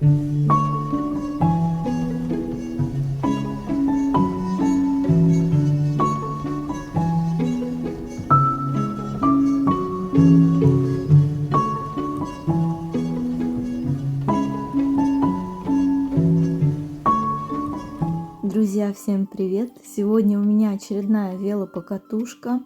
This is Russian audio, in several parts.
Друзья, всем привет! Сегодня у меня очередная велопокатушка.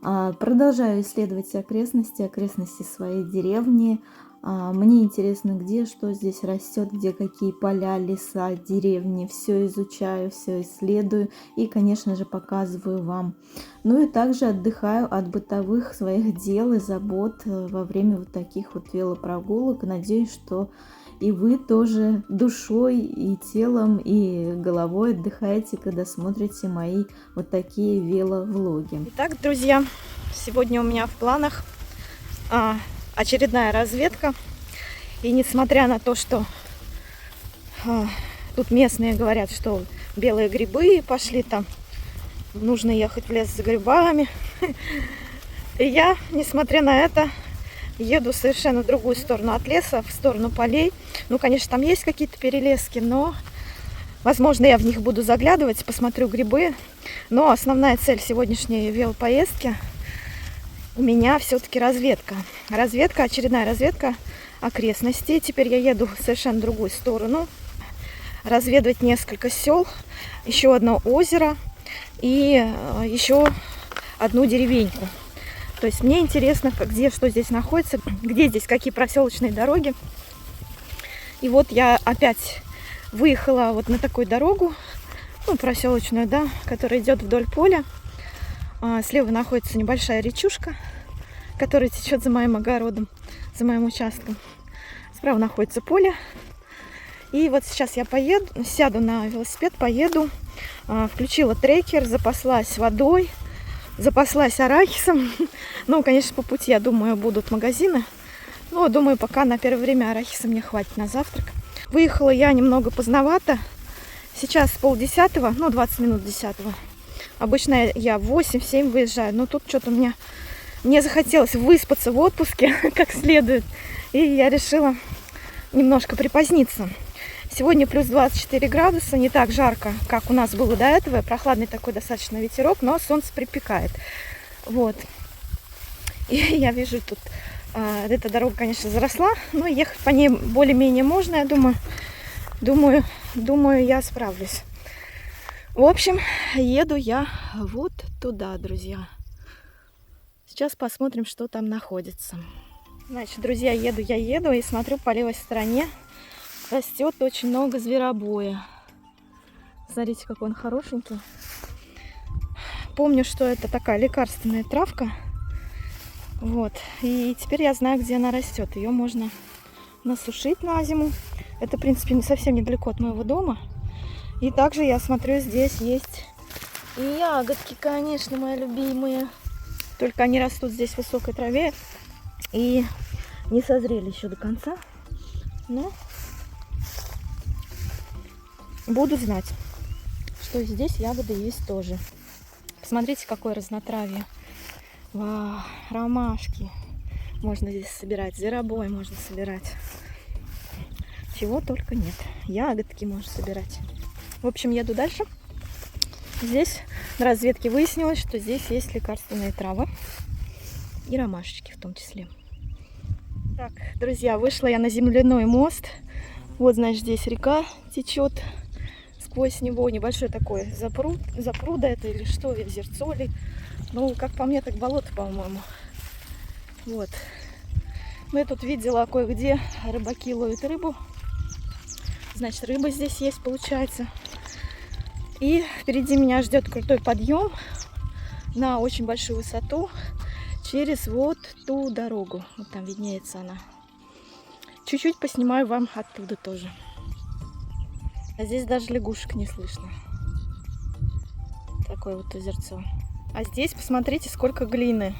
Продолжаю исследовать окрестности своей деревни. Мне интересно, где что здесь растет, где какие поля, леса, деревни. Все изучаю, все исследую и, конечно же, показываю вам. Ну и также отдыхаю от бытовых своих дел и забот во время вот таких вот велопрогулок. Надеюсь, что и вы тоже душой и телом и головой отдыхаете, когда смотрите мои вот такие веловлоги. Итак, друзья, сегодня у меня в планах очередная разведка. И несмотря на то, что тут местные говорят, что белые грибы пошли там, нужно ехать в лес за грибами. И я, несмотря на это, еду совершенно в другую сторону от леса, в сторону полей. Ну, конечно, там есть какие-то перелески, но, возможно, я в них буду заглядывать, посмотрю грибы. Но основная цель сегодняшней велопоездки у меня все-таки разведка. Очередная разведка окрестностей. Теперь я еду в совершенно другую сторону. Разведывать несколько сел, еще одно озеро и еще одну деревеньку. То есть мне интересно, где что здесь находится, где здесь какие проселочные дороги. И вот я опять выехала вот на такую дорогу, ну, проселочную, да, которая идет вдоль поля. Слева находится небольшая речушка, которая течет за моим огородом, за моим участком. Справа находится поле. И вот сейчас я сяду на велосипед, поеду. Включила трекер, запаслась водой. Запаслась арахисом. Ну, конечно, по пути, я думаю, будут магазины. Но, думаю, пока на первое время арахиса мне хватит на завтрак. Выехала я немного поздновато. Сейчас 9:30, ну, 20 минут 10. Обычно я в 8-7 выезжаю. Но тут что-то мне захотелось выспаться в отпуске как следует. И я решила немножко припоздниться. Сегодня плюс 24 градуса, не так жарко, как у нас было до этого. Прохладный такой достаточно ветерок, но солнце припекает. Вот. И я вижу тут, эта дорога, конечно, заросла, но ехать по ней более-менее можно, я думаю, я справлюсь. В общем, еду я вот туда, друзья. Сейчас посмотрим, что там находится. Значит, друзья, еду и смотрю, по левой стороне растет очень много зверобоя. Смотрите, какой он хорошенький. Помню, что это такая лекарственная травка. Вот. И теперь я знаю, где она растет. Ее можно насушить на зиму. Это, в принципе, совсем недалеко от моего дома. И также я смотрю, здесь есть и ягодки, конечно, мои любимые. Только они растут здесь в высокой траве и не созрели еще до конца. Но буду знать, что здесь ягоды есть тоже. Посмотрите, какое разнотравье. Вау, ромашки можно здесь собирать, зверобой можно собирать. Чего только нет. Ягодки можно собирать. В общем, еду дальше. Здесь на разведке выяснилось, что здесь есть лекарственные травы и ромашечки в том числе. Так, друзья, вышла я на земляной мост. Вот, значит, здесь река течет. Сквозь него небольшой такой запруда это или что, или озерцо ли. Ну, как по мне, так болото, по-моему. Вот. Ну, я тут видела кое-где рыбаки ловят рыбу. Значит, рыба здесь есть, получается. И впереди меня ждет крутой подъем на очень большую высоту через вот ту дорогу. Вот там виднеется она. Чуть-чуть поснимаю вам оттуда тоже. А здесь даже лягушек не слышно. Такое вот озерцо. А здесь посмотрите, сколько глины.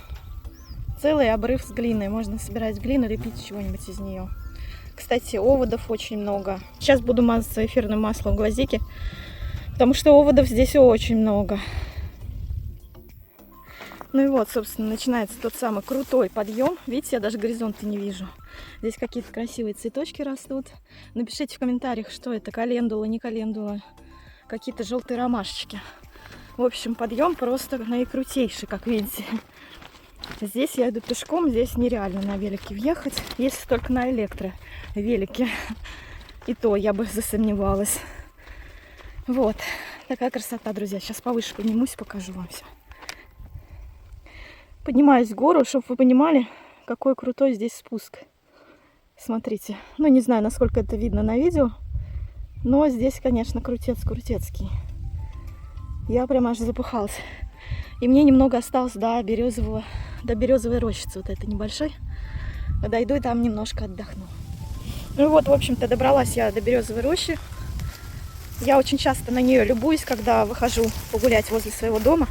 Целый обрыв с глиной. Можно собирать глину, лепить чего-нибудь из нее. Кстати, оводов очень много. Сейчас буду мазаться эфирным маслом гвоздики, потому что оводов здесь очень много. Ну и вот, собственно, начинается тот самый крутой подъем. Видите, я даже горизонта не вижу. Здесь какие-то красивые цветочки растут. Напишите в комментариях, что это, календула, не календула. Какие-то желтые ромашечки. В общем, подъем просто наикрутейший, как видите. Здесь я иду пешком, здесь нереально на велике въехать, если только на электровелике. И то я бы засомневалась. Вот, такая красота, друзья. Сейчас повыше поднимусь, покажу вам все. Поднимаюсь в гору, чтобы вы понимали, какой крутой здесь спуск. Смотрите. Ну, не знаю, насколько это видно на видео, но здесь, конечно, крутец крутецкий. Я прям аж запыхалась. И мне немного осталось до березовой рощицы, вот этой небольшой. Дойду и там немножко отдохну. Ну вот, в общем-то, добралась я до березовой рощи. Я очень часто на нее любуюсь, когда выхожу погулять возле своего дома.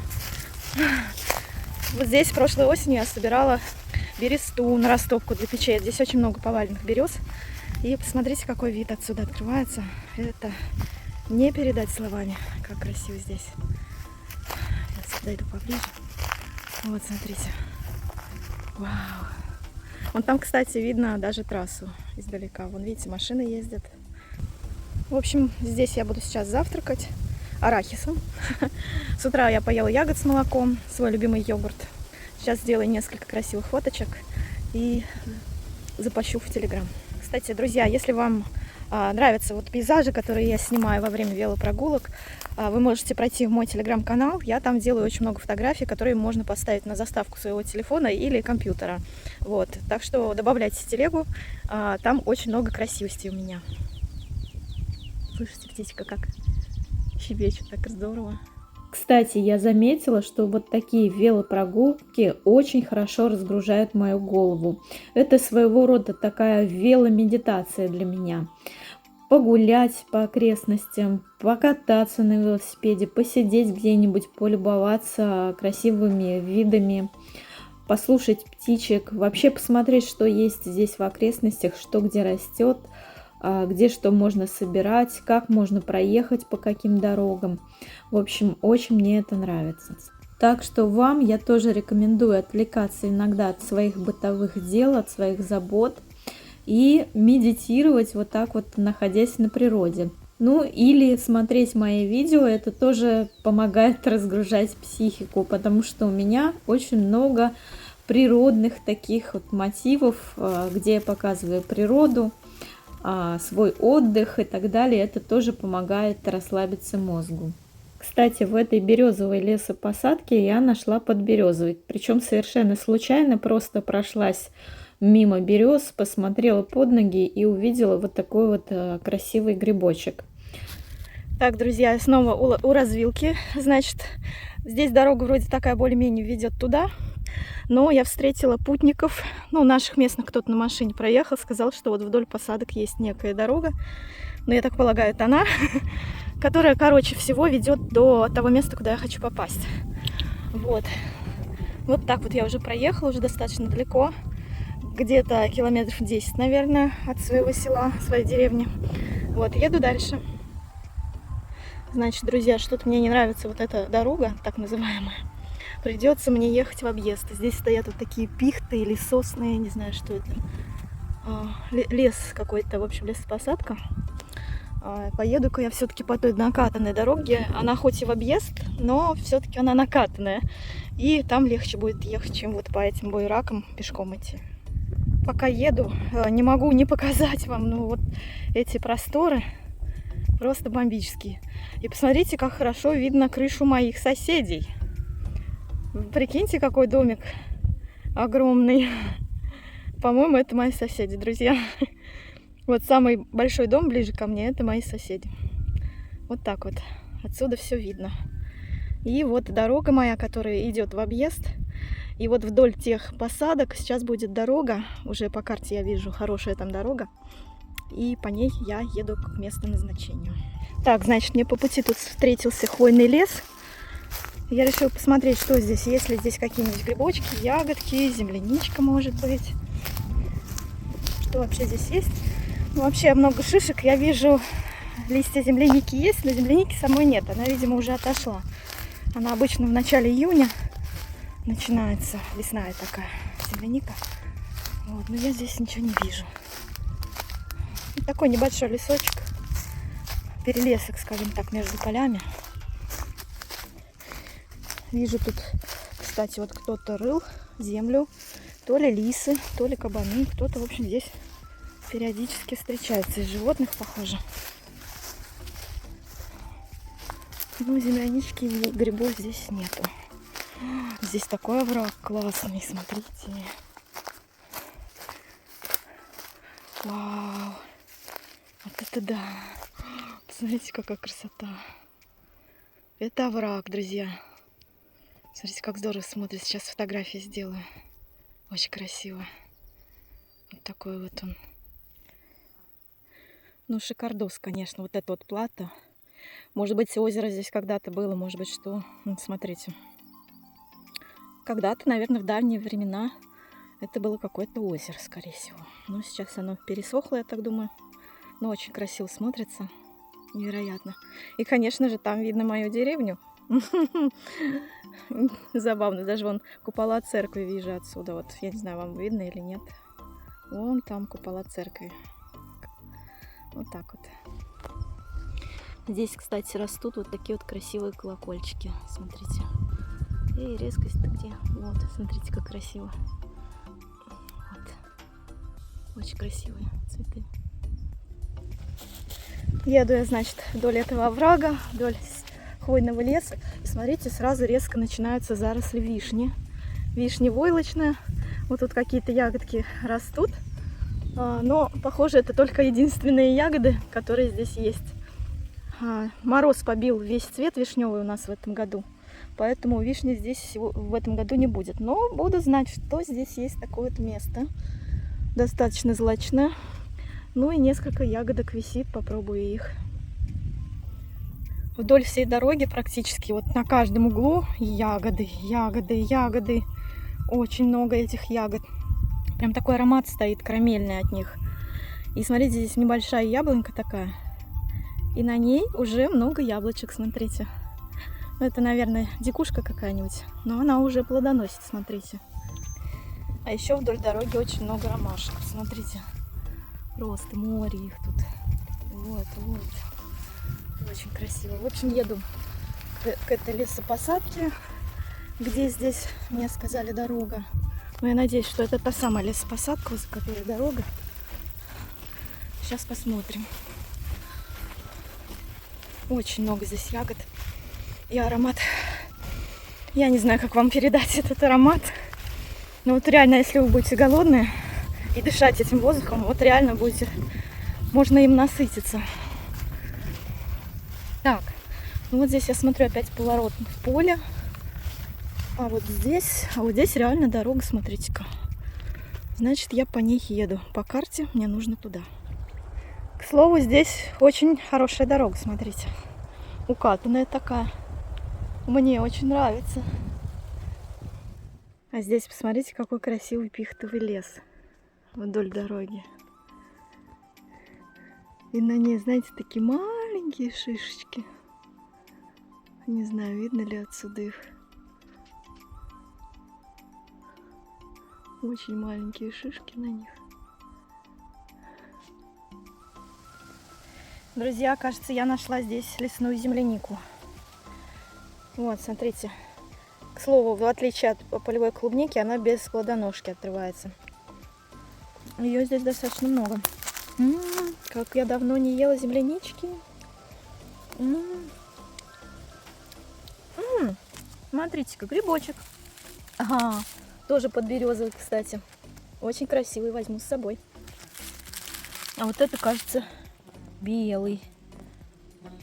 Вот здесь прошлой осенью я собирала бересту на растопку для печей. Здесь очень много поваленных берез. И посмотрите, какой вид отсюда открывается. Это не передать словами, как красиво здесь. Сейчас подойду поближе. Вот, смотрите. Вау. Вон там, кстати, видно даже трассу издалека. Вон, видите, машины ездят. В общем, здесь я буду сейчас завтракать арахисом. С утра я поела ягод с молоком, свой любимый йогурт. Сейчас сделаю несколько красивых фоточек и запощу в Телеграм. Кстати, друзья, если вам нравятся вот пейзажи, которые я снимаю во время велопрогулок, вы можете пройти в мой Телеграм-канал. Я там делаю очень много фотографий, которые можно поставить на заставку своего телефона или компьютера. Вот. Так что добавляйте в телегу, там очень много красивостей у меня. Слышите, птичка как щебечет, так здорово. Кстати, я заметила, что вот такие велопрогулки очень хорошо разгружают мою голову. Это своего рода такая веломедитация для меня. Погулять по окрестностям, покататься на велосипеде, посидеть где-нибудь, полюбоваться красивыми видами, послушать птичек, вообще посмотреть, что есть здесь в окрестностях, что где растет, где что можно собирать, как можно проехать по каким дорогам. В общем, очень мне это нравится. Так что вам я тоже рекомендую отвлекаться иногда от своих бытовых дел, от своих забот и медитировать вот так вот, находясь на природе. Ну или смотреть мои видео, это тоже помогает разгружать психику, потому что у меня очень много природных таких вот мотивов, где я показываю природу, свой отдых и так далее. Это тоже помогает расслабиться мозгу. Кстати, в этой березовой лесопосадке я нашла подберезовик, причем совершенно случайно, просто прошлась мимо берез, посмотрела под ноги и увидела вот такой вот красивый грибочек. Так, друзья, я снова у развилки. Значит, здесь дорога вроде такая более-менее ведет туда. Но я встретила путников, ну, наших местных, кто-то на машине проехал, сказал, что вот вдоль посадок есть некая дорога. Но я так полагаю, это она, которая, короче, всего ведет до того места, куда я хочу попасть. Вот. Вот так вот я уже проехала, уже достаточно далеко. Где-то километров 10, наверное, от своего села, своей деревни. Вот, еду дальше. Значит, друзья, что-то мне не нравится вот эта дорога, так называемая. Придется мне ехать в объезд. Здесь стоят вот такие пихты или сосны, я не знаю, что это. Лес какой-то, в общем, лесопосадка. Поеду-ка я все-таки по той накатанной дороге. Она хоть и в объезд, но все-таки она накатанная. И там легче будет ехать, чем вот по этим буеракам пешком идти. Пока еду, не могу не показать вам, ну вот эти просторы просто бомбические. И посмотрите, как хорошо видно крышу моих соседей. Прикиньте, какой домик огромный. По-моему, это мои соседи, друзья. Вот самый большой дом ближе ко мне, это мои соседи. Вот так вот. Отсюда все видно. И вот дорога моя, которая идет в объезд. И вот вдоль тех посадок сейчас будет дорога. Уже по карте я вижу, хорошая там дорога. И по ней я еду к месту назначения. Так, значит, мне по пути тут встретился хвойный лес. Я решила посмотреть, что здесь. Есть ли здесь какие-нибудь грибочки, ягодки, земляничка, может быть. Что вообще здесь есть? Ну, вообще много шишек. Я вижу, листья земляники есть, но земляники самой нет. Она, видимо, уже отошла. Она обычно в начале июня начинается. Лесная такая земляника. Вот, но я здесь ничего не вижу. Вот такой небольшой лесочек. Перелесок, скажем так, между полями. Вижу тут, кстати, вот кто-то рыл землю. То ли лисы, то ли кабаны. Кто-то, в общем, здесь периодически встречается. Из животных, похоже. Ну, землянички и грибов здесь нету. Здесь такой овраг классный, смотрите. Вау. Вот это да. Посмотрите, какая красота. Это овраг, друзья. Смотрите, как здорово смотрится. Сейчас фотографии сделаю. Очень красиво. Вот такой вот он. Ну, шикардос, конечно. Вот это вот плата. Может быть, озеро здесь когда-то было, может быть, что. Вот смотрите. Когда-то, наверное, в давние времена это было какое-то озеро, скорее всего. Но сейчас оно пересохло, я так думаю. Но очень красиво смотрится. Невероятно. И, конечно же, там видно мою деревню. Забавно. Даже вон купола церкви вижу отсюда. Вот, я не знаю, вам видно или нет. Вон там купола церкви. Вот так вот. Здесь, кстати, растут вот такие вот красивые колокольчики. Смотрите. И резкость-то где? Вот, смотрите, как красиво. Вот. Очень красивые цветы. Еду я, значит, вдоль этого оврага, вдоль хвойного леса. И смотрите, сразу резко начинаются заросли вишни. Вишни войлочная. Вот тут какие-то ягодки растут. Но, похоже, это только единственные ягоды, которые здесь есть. Мороз побил весь цвет вишневый у нас в этом году. Поэтому вишни здесь в этом году не будет. Но буду знать, что здесь есть такое вот место. Достаточно злачное. Ну и несколько ягодок висит. Попробую их. Вдоль всей дороги практически вот на каждом углу ягоды, ягоды, ягоды. Очень много этих ягод. Прям такой аромат стоит карамельный от них. И смотрите, здесь небольшая яблонька такая. И на ней уже много яблочек, смотрите. Это, наверное, дикушка какая-нибудь. Но она уже плодоносит, смотрите. А еще вдоль дороги очень много ромашек. Смотрите. Просто море их тут. Вот, вот. Очень красиво. В общем, еду к этой лесопосадке, где здесь, мне сказали, дорога. Но я надеюсь, что это та самая лесопосадка, за которой дорога. Сейчас посмотрим. Очень много здесь ягод. И аромат. Я не знаю, как вам передать этот аромат. Но вот реально, если вы будете голодные и дышать этим воздухом, вот реально будете, можно им насытиться. Так, ну вот здесь я смотрю опять поворот в поле. А вот здесь реально дорога, смотрите-ка. Значит, я по ней еду. По карте мне нужно туда. К слову, здесь очень хорошая дорога, смотрите. Укатанная такая. Мне очень нравится. А здесь, посмотрите, какой красивый пихтовый лес вдоль дороги. И на ней, знаете, такие маленькие шишечки. Не знаю, видно ли отсюда их. Очень маленькие шишки на них. Друзья, кажется, я нашла здесь лесную землянику. Вот, смотрите. К слову, в отличие от полевой клубники, она без плодоножки отрывается. Ее здесь достаточно много. Как я давно не ела землянички. Смотрите-ка, грибочек. Ага, тоже подберезовый, кстати. Очень красивый, возьму с собой. А вот это, кажется, белый.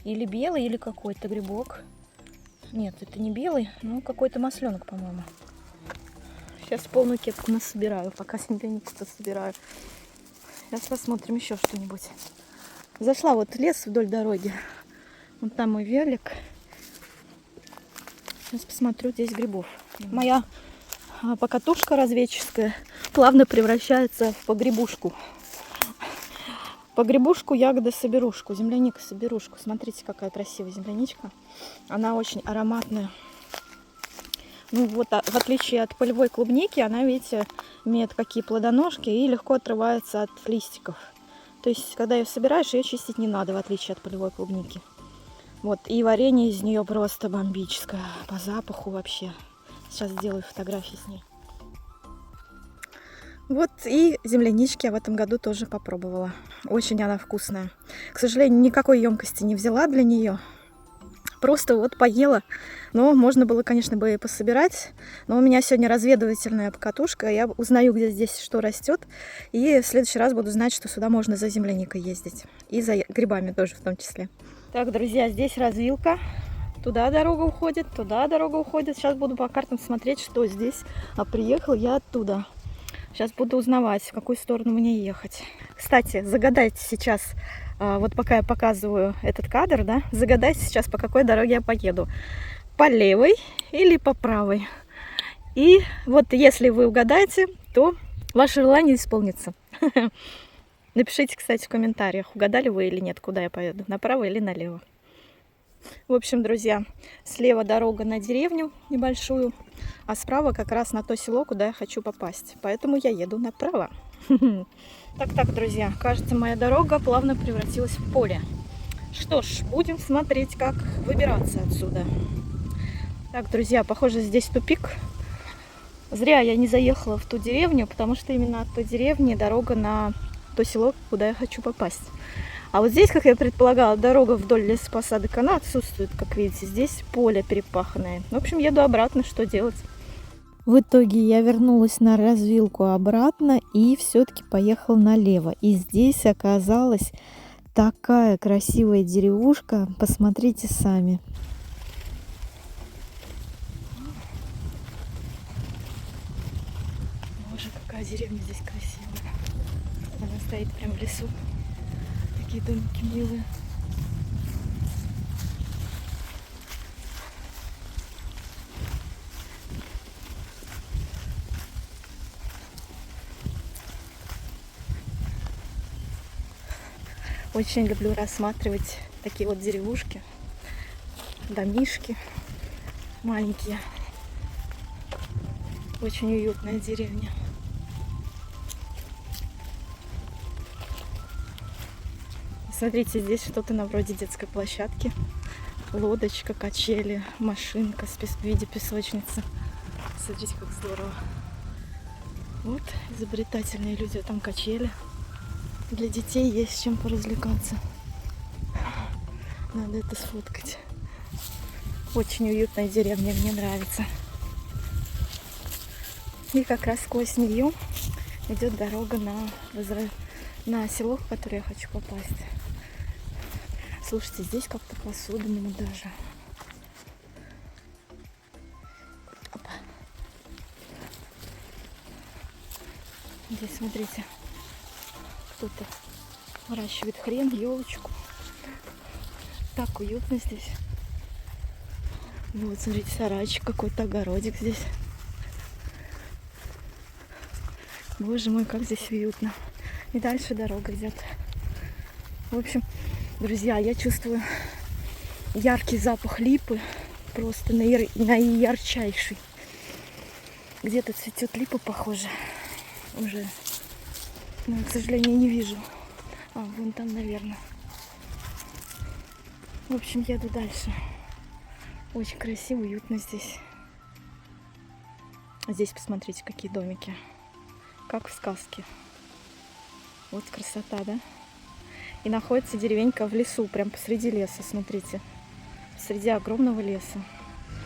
Или белый, или какой-то грибок. Нет, это не белый, но какой-то масленок, по-моему. Сейчас полную кепку насобираю, пока землянику-то собираю. Сейчас посмотрим еще что-нибудь. Зашла вот в лес вдоль дороги. Вот там мой велик. Сейчас посмотрю, здесь грибов. Моя покатушка разведческая плавно превращается в погребушку. Погребушку, ягоды соберушку, земляника соберушку. Смотрите, какая красивая земляничка. Она очень ароматная. Ну вот, в отличие от полевой клубники, она, видите, имеет какие плодоножки и легко отрывается от листиков. То есть, когда ее собираешь, ее чистить не надо, в отличие от полевой клубники. Вот, и варенье из нее просто бомбическое, по запаху вообще. Сейчас сделаю фотографии с ней. Вот и землянички я в этом году тоже попробовала. Очень она вкусная. К сожалению, никакой емкости не взяла для нее. Просто вот поела. Но можно было, конечно, бы и пособирать. Но у меня сегодня разведывательная покатушка. Я узнаю, где здесь что растет. И в следующий раз буду знать, что сюда можно за земляникой ездить. И за грибами тоже в том числе. Так, друзья, здесь развилка. Туда дорога уходит, туда дорога уходит. Сейчас буду по картам смотреть, что здесь. А приехал я оттуда. Сейчас буду узнавать, в какую сторону мне ехать. Кстати, загадайте сейчас, вот пока я показываю этот кадр, да, загадайте сейчас, по какой дороге я поеду. По левой или по правой. И вот если вы угадаете, то ваше желание исполнится. Напишите, кстати, в комментариях, угадали вы или нет, куда я поеду, направо или налево. В общем, друзья, слева дорога на деревню небольшую, а справа как раз на то село, куда я хочу попасть. Поэтому я еду направо. Так, друзья, кажется, моя дорога плавно превратилась в поле. Что ж, будем смотреть, как выбираться отсюда. Так, друзья, похоже, здесь тупик. Зря я не заехала в ту деревню, потому что именно от той деревни дорога на то село, куда я хочу попасть. А вот здесь, как я предполагала, дорога вдоль лесопосадок, она отсутствует, как видите. Здесь поле перепаханное. В общем, еду обратно, что делать? В итоге я вернулась на развилку обратно и все-таки поехала налево. И здесь оказалась такая красивая деревушка. Посмотрите сами. Боже, какая деревня здесь красивая. Она стоит прям в лесу. Такие домики милые. Очень люблю рассматривать такие вот деревушки, домишки маленькие. Очень уютная деревня. Смотрите, здесь что-то на вроде детской площадки. Лодочка, качели, машинка в виде песочницы. Смотрите, как здорово. Вот изобретательные люди, там качели. Для детей есть чем поразвлекаться. Надо это сфоткать. Очень уютная деревня, мне нравится. И как раз сквозь нее идет дорога на село, в которое я хочу попасть. Слушайте, здесь как-то по-особенному даже. Опа. Здесь, смотрите, кто-то выращивает хрен, елочку. Так уютно здесь. Вот, смотрите, сарайчик какой-то, огородик здесь. Боже мой, как здесь уютно. И дальше дорога идет. В общем, друзья, я чувствую яркий запах липы. Просто наиярчайший. Где-то цветет липа, похоже. Уже. Но, к сожалению, не вижу. А, вон там, наверное. В общем, еду дальше. Очень красиво, уютно здесь. А здесь посмотрите, какие домики. Как в сказке. Вот красота, да? И находится деревенька в лесу, прям посреди леса, смотрите. Посреди огромного леса.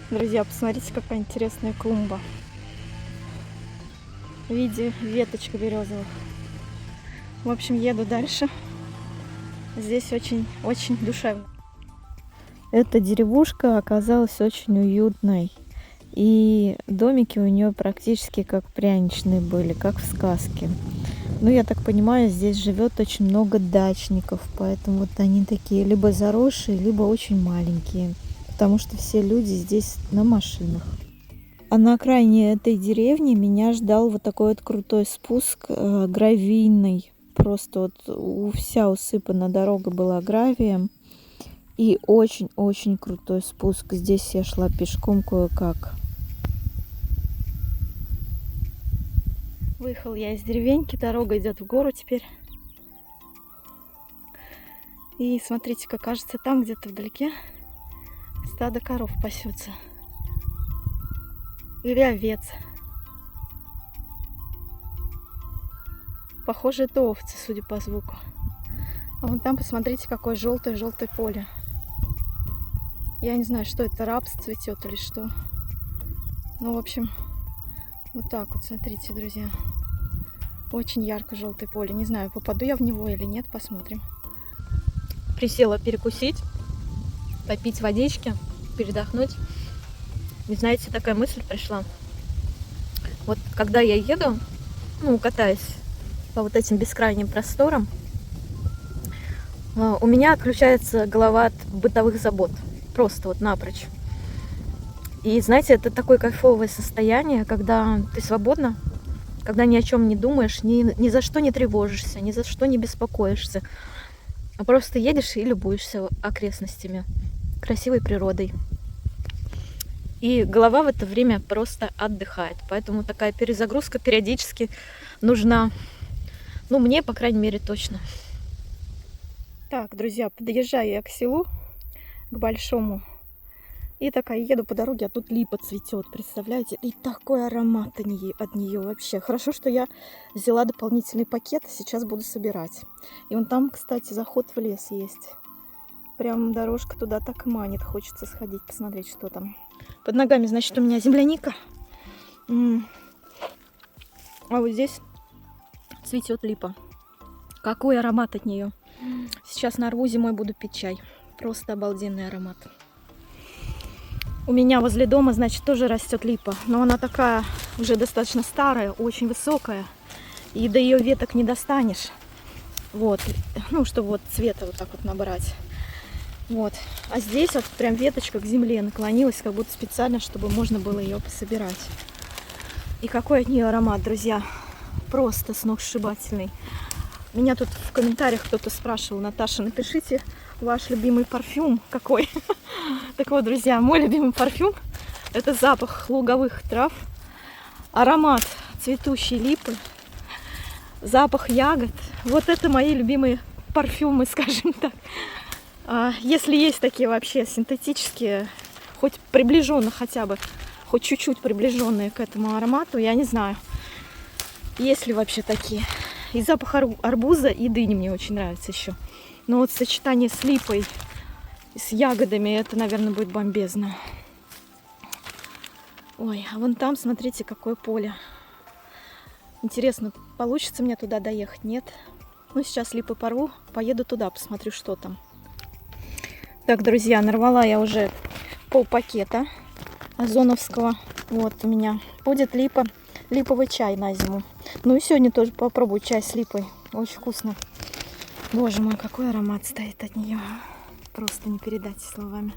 Друзья, посмотрите, какая интересная клумба. В виде веточек березовых. В общем, еду дальше. Здесь очень душевно. Эта деревушка оказалась очень уютной. И домики у нее практически как пряничные были, как в сказке. Ну, я так понимаю, здесь живет очень много дачников, поэтому вот они такие либо заросшие, либо очень маленькие, потому что все люди здесь на машинах. А на окраине этой деревни меня ждал вот такой вот крутой спуск гравийный. Просто вот вся усыпана дорога была гравием. И очень-очень крутой спуск. Здесь я шла пешком кое-как. Выехал я из деревеньки, дорога идет в гору теперь. И смотрите, как кажется, там где-то вдалеке стадо коров пасется. Или овец. Похоже, это овцы, судя по звуку. А вон там, посмотрите, какое желтое-желтое поле. Я не знаю, что это, рапс цветет или что. Ну, в общем, вот так вот, смотрите, друзья. Очень ярко-желтое поле. Не знаю, попаду я в него или нет, посмотрим. Присела перекусить, попить водички, передохнуть. И знаете, такая мысль пришла. Вот когда я еду, катаюсь по вот этим бескрайним просторам, у меня отключается голова от бытовых забот. Просто вот напрочь. И знаете, это такое кайфовое состояние, когда ты свободна, когда ни о чем не думаешь, ни за что не тревожишься, ни за что не беспокоишься, а просто едешь и любуешься окрестностями, красивой природой. И голова в это время просто отдыхает. Поэтому такая перезагрузка периодически нужна. Ну, мне, по крайней мере, точно. Так, друзья, подъезжаю я к селу, к большому. И такая еду по дороге, а тут липа цветет, представляете? И такой аромат от нее вообще. Хорошо, что я взяла дополнительный пакет, сейчас буду собирать. И вон там, кстати, заход в лес есть. Прям дорожка туда так и манит. Хочется сходить, посмотреть, что там. Под ногами, значит, у меня земляника. А вот здесь цветет липа. Какой аромат от нее. Сейчас нарву, зимой буду пить чай. Просто обалденный аромат. У меня возле дома, значит, тоже растет липа. Но она такая уже достаточно старая, очень высокая. И до ее веток не достанешь. Вот. Ну, чтобы вот цвета вот так вот набрать. Вот. А здесь вот прям веточка к земле наклонилась, как будто специально, чтобы можно было ее пособирать. И какой от нее аромат, друзья. Просто сногсшибательный. Меня тут в комментариях кто-то спрашивал: Наташа, напишите ваш любимый парфюм какой. Так вот, друзья, мой любимый парфюм — это запах луговых трав, аромат цветущей липы, запах ягод. Вот это мои любимые парфюмы, скажем так. Если есть такие вообще синтетические, хоть приближенно хотя бы, хоть чуть-чуть приближенные к этому аромату, я не знаю, есть ли вообще такие. И запах арбуза и дыни мне очень нравится еще. Но вот сочетание с липой и с ягодами, это, наверное, будет бомбезно. Ой, а вон там, смотрите, какое поле. Интересно, получится мне туда доехать? Нет? Ну, сейчас липы порву, поеду туда, посмотрю, что там. Так, друзья, нарвала я уже полпакета озоновского. Вот у меня будет липа, липовый чай на зиму. Ну и сегодня тоже попробую чай с липой. Очень вкусно. Боже мой, какой аромат стоит от нее. Просто не передать словами.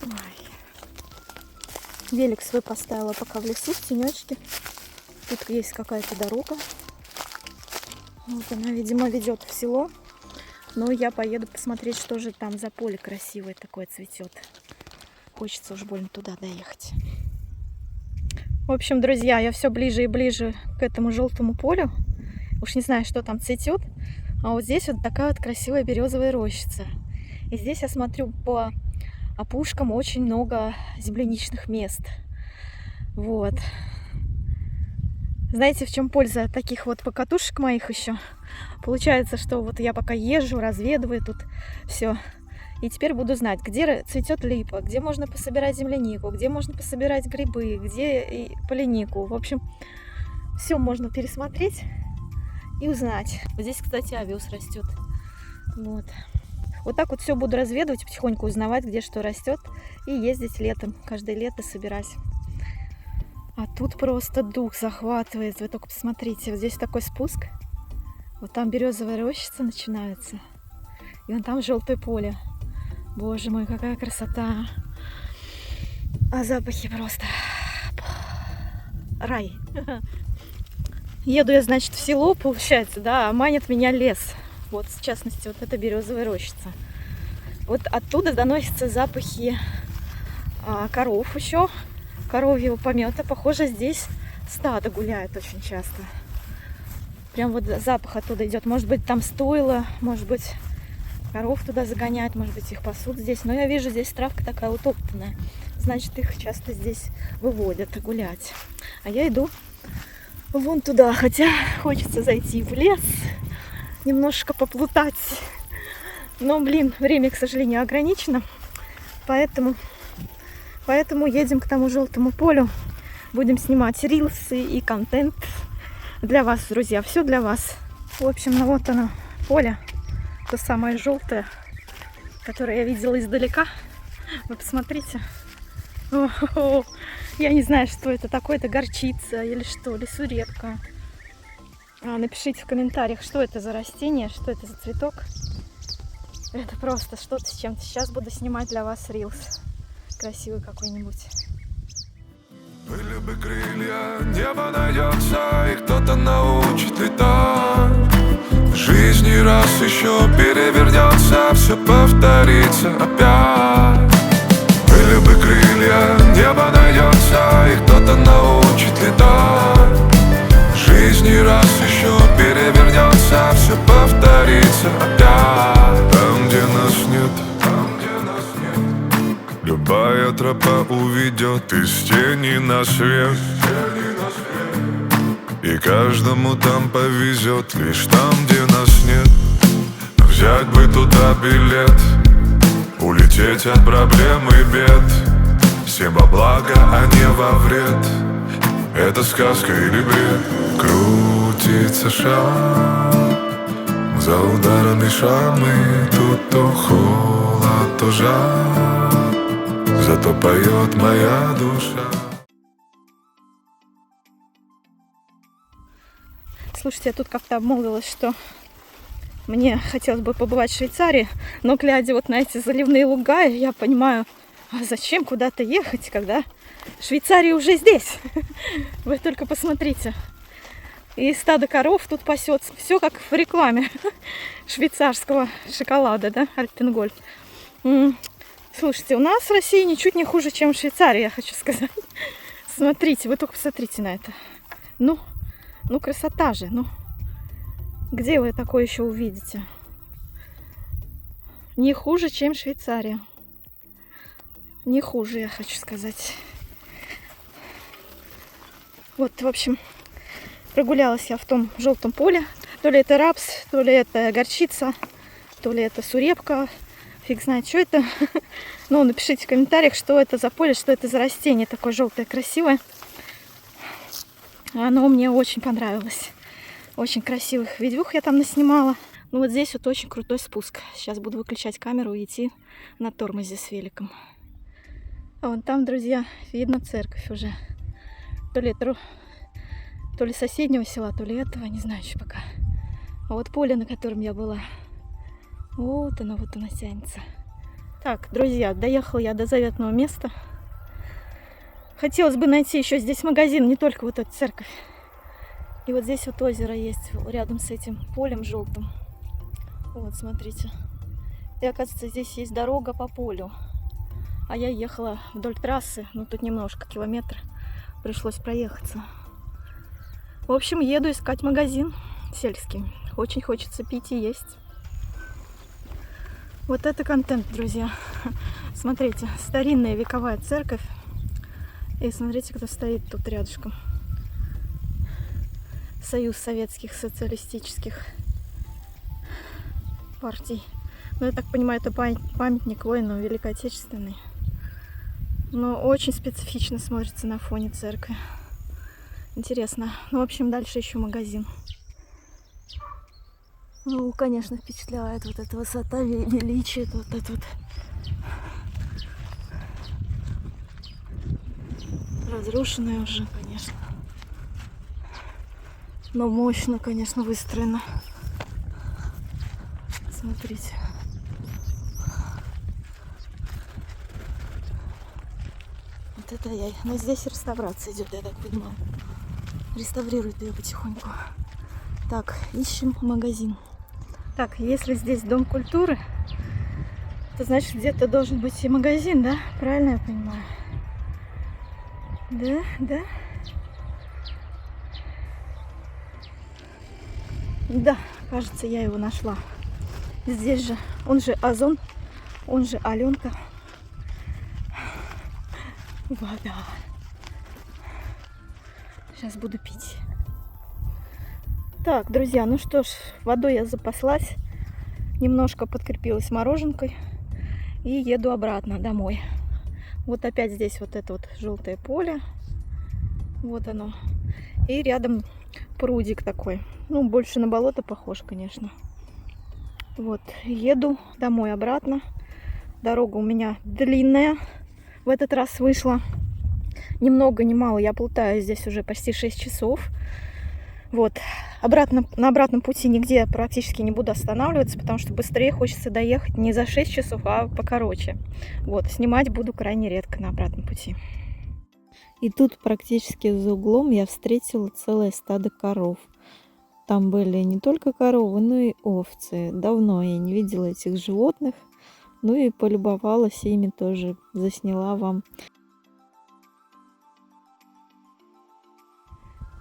Ой. Велик свой поставила пока в лесу, в тенечке. Тут есть какая-то дорога. Вот она, видимо, ведет в село. Но я поеду посмотреть, что же там за поле красивое такое цветет. Хочется уж больно туда доехать. В общем, друзья, я все ближе и ближе к этому желтому полю. Уж не знаю, что там цветет. А вот здесь вот такая вот красивая березовая рощица. И здесь я смотрю по опушкам очень много земляничных мест. Вот. Знаете, в чем польза таких вот покатушек моих еще? Получается, что вот я пока езжу, разведываю тут все. И теперь буду знать, где цветет липа, где можно пособирать землянику, где можно пособирать грибы, где и поленику. В общем, все можно пересмотреть и узнать. Вот здесь, кстати, овес растет. Вот. Вот так вот все буду разведывать, потихоньку узнавать, где что растет. И ездить летом, каждое лето собирать. А тут просто дух захватывает. Вы только посмотрите, вот здесь такой спуск. Вот там березовая рощица начинается. И вон там желтое поле. Боже мой, какая красота. А запахи просто рай. Еду я, значит, в село, получается, да, а манит меня лес. Вот, в частности, вот эта березовая рощица. Вот оттуда доносятся запахи коров еще, коровьего помета. Похоже, здесь стадо гуляет очень часто. Прям вот запах оттуда идет. Может быть, там стойло, может быть, коров туда загоняют, может быть, их пасут здесь. Но я вижу, здесь травка такая утоптанная. Значит, их часто здесь выводят гулять. А я иду вон туда, хотя хочется зайти в лес, немножко поплутать. Но, блин, время, к сожалению, ограничено. Поэтому едем к тому желтому полю. Будем снимать рилсы и контент для вас, друзья. Все для вас. В общем, ну вот оно, поле. То самое желтое, которое я видела издалека. Вы посмотрите. О-хо-хо. Я не знаю, что это такое. Это горчица или что, или сурепка. Напишите в комментариях, что это за растение, что это за цветок. Это просто что-то с чем-то. Сейчас буду снимать для вас рилс. Красивый какой-нибудь. Были бы крылья, небо найдется, и кто-то научит летать. В жизни раз еще перевернется, все повторится опять. Были бы крылья, небо найдется, и кто-то научит летать. В жизни раз еще перевернется, все повторится опять. Там, где нас нет, любая тропа уведет из тени на свет. И каждому там повезет, лишь там, где нас нет. Взять бы туда билет, улететь от проблем и бед. Всем во благо, а не во вред. Это сказка или бред? Крутится шар за ударами шрамы. Тут то холод, то жар, зато поет моя душа. Слушайте, я тут как-то обмолвилась, что мне хотелось бы побывать в Швейцарии, но глядя вот на эти заливные луга, я понимаю, а зачем куда-то ехать, когда Швейцария уже здесь. Вы только посмотрите. И стадо коров тут пасется. Все как в рекламе швейцарского шоколада, да, Альпенгольд. Слушайте, у нас в России ничуть не хуже, чем в Швейцарии, я хочу сказать. Смотрите, вы только посмотрите на это. Ну, красота же, ну. Где вы такое еще увидите? Не хуже, чем Швейцария. Не хуже, я хочу сказать. Вот, в общем, прогулялась я в том желтом поле. То ли это рапс, то ли это горчица, то ли это сурепка. Фиг знает, что это. Ну, напишите в комментариях, что это за поле, что это за растение такое желтое, красивое. Оно мне очень понравилось. Очень красивых видюх я там наснимала. Ну, вот здесь вот очень крутой спуск. Сейчас буду выключать камеру и идти на тормозе с великом. А вон там, друзья, видно церковь уже. То ли соседнего села, то ли этого, не знаю еще пока. А вот поле, на котором я была, вот оно тянется. Так, друзья, доехала я до заветного места. Хотелось бы найти еще здесь магазин, не только вот эта церковь. И вот здесь вот озеро есть, рядом с этим полем желтым. Вот, смотрите. И, оказывается, здесь есть дорога по полю. А я ехала вдоль трассы, ну тут немножко, километр. Пришлось проехаться. В общем, еду искать магазин сельский. Очень хочется пить и есть. Вот это контент, друзья. Смотрите, старинная вековая церковь. И смотрите, кто стоит тут рядышком. Союз советских социалистических партий. Ну, я так понимаю, это памятник воинам Великой Отечественной. Но очень специфично смотрится на фоне церкви. Интересно. Ну, в общем, дальше еще магазин. Ну, конечно, впечатляет вот эта высота, величие, вот это вот. Разрушенная уже, конечно. Но мощно, конечно, выстроено. Смотрите. Вот это я. Но здесь реставрация идет, я так понимаю. Реставрируют ее потихоньку. Так, ищем магазин. Так, если здесь дом культуры, то значит где-то должен быть и магазин, да? Правильно я понимаю? Да, да. Да, кажется, я его нашла. Здесь же, он же Озон, он же Аленка. Вода. Сейчас буду пить. Так, друзья, ну что ж, водой я запаслась. Немножко подкрепилась мороженкой. И еду обратно домой. Вот опять здесь вот это вот желтое поле. Вот оно. И рядом прудик такой. Ну, больше на болото похож, конечно. Вот, еду домой обратно. Дорога у меня длинная. В этот раз вышла. Ни много, ни мало. Я плутаю здесь уже почти 6 часов. Вот. На обратном пути нигде практически не буду останавливаться, потому что быстрее хочется доехать не за 6 часов, а покороче. Вот. Снимать буду крайне редко на обратном пути. И тут практически за углом я встретила целое стадо коров. Там были не только коровы, но и овцы. Давно я не видела этих животных. Ну и полюбовалась ими тоже. Засняла вам.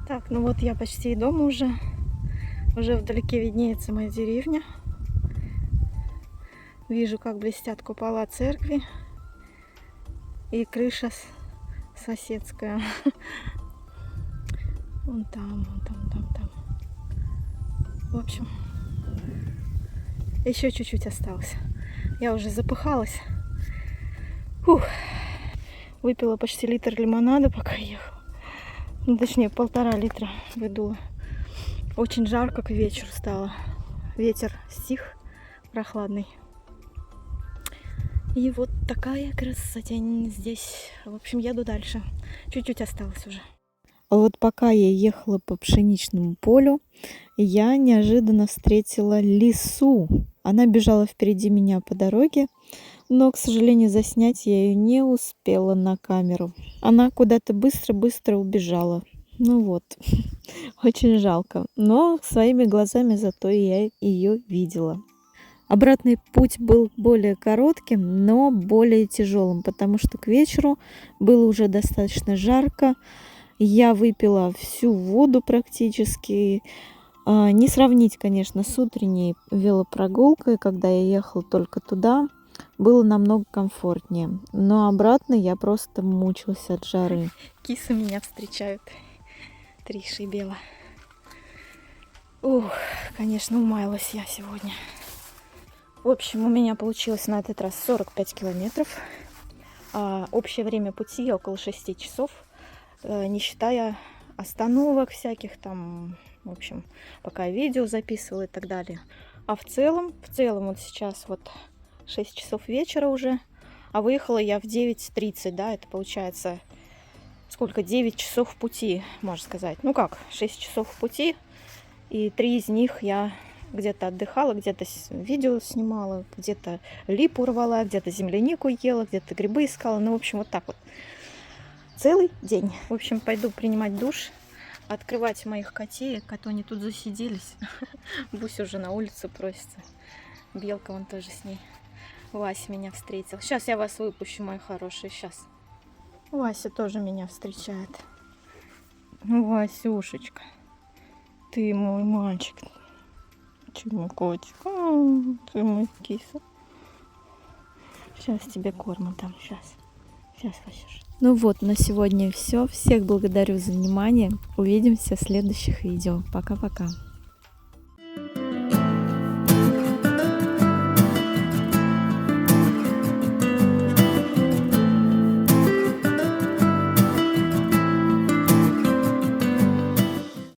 Так, ну вот я почти дома уже. Уже вдалеке виднеется моя деревня. Вижу, как блестят купола церкви. И крыша соседская. Вон там, вон там, там. В общем, еще чуть-чуть осталось. Я уже запыхалась. Фух. Выпила почти литр лимонада, пока ехала. Ну, точнее, 1,5 литра выдула. Очень жарко к вечеру стало. Ветер стих прохладный. И вот такая красотень здесь. В общем, еду дальше. Чуть-чуть осталось уже. А вот пока я ехала по пшеничному полю, я неожиданно встретила лису. Она бежала впереди меня по дороге, но, к сожалению, заснять я ее не успела на камеру. Она куда-то быстро-быстро убежала. Ну вот, очень жалко. Но своими глазами зато я ее видела. Обратный путь был более коротким, но более тяжелым, потому что к вечеру было уже достаточно жарко. Я выпила всю воду практически. Не сравнить, конечно, с утренней велопрогулкой, когда я ехала только туда. Было намного комфортнее. Но обратно я просто мучилась от жары. Кисы меня встречают. Триша и Бела. Ух, конечно, умаялась я сегодня. В общем, у меня получилось на этот раз 45 километров. Общее время пути около 6 часов. Не считая остановок всяких там, в общем, пока я видео записывала и так далее. А в целом вот сейчас вот 6 часов вечера уже, а выехала я в 9:30, да, это получается сколько, 9 часов в пути, можно сказать. Ну как, 6 часов в пути, и 3 из них я где-то отдыхала, где-то видео снимала, где-то липу рвала, где-то землянику ела, где-то грибы искала, ну, в общем, вот так вот. Целый день. В общем, пойду принимать душ, открывать моих котеек, а то они тут засиделись. Бусь уже на улицу просится. Белка вон тоже с ней. Вася меня встретил. Сейчас я вас выпущу, мои хорошие, сейчас. Вася тоже меня встречает. Васюшечка, ты мой мальчик. Ты мой котик. Ты мой киса. Сейчас тебе корма там, сейчас. Сейчас, Васюша. Ну вот, на сегодня все. Всех благодарю за внимание. Увидимся в следующих видео. Пока-пока.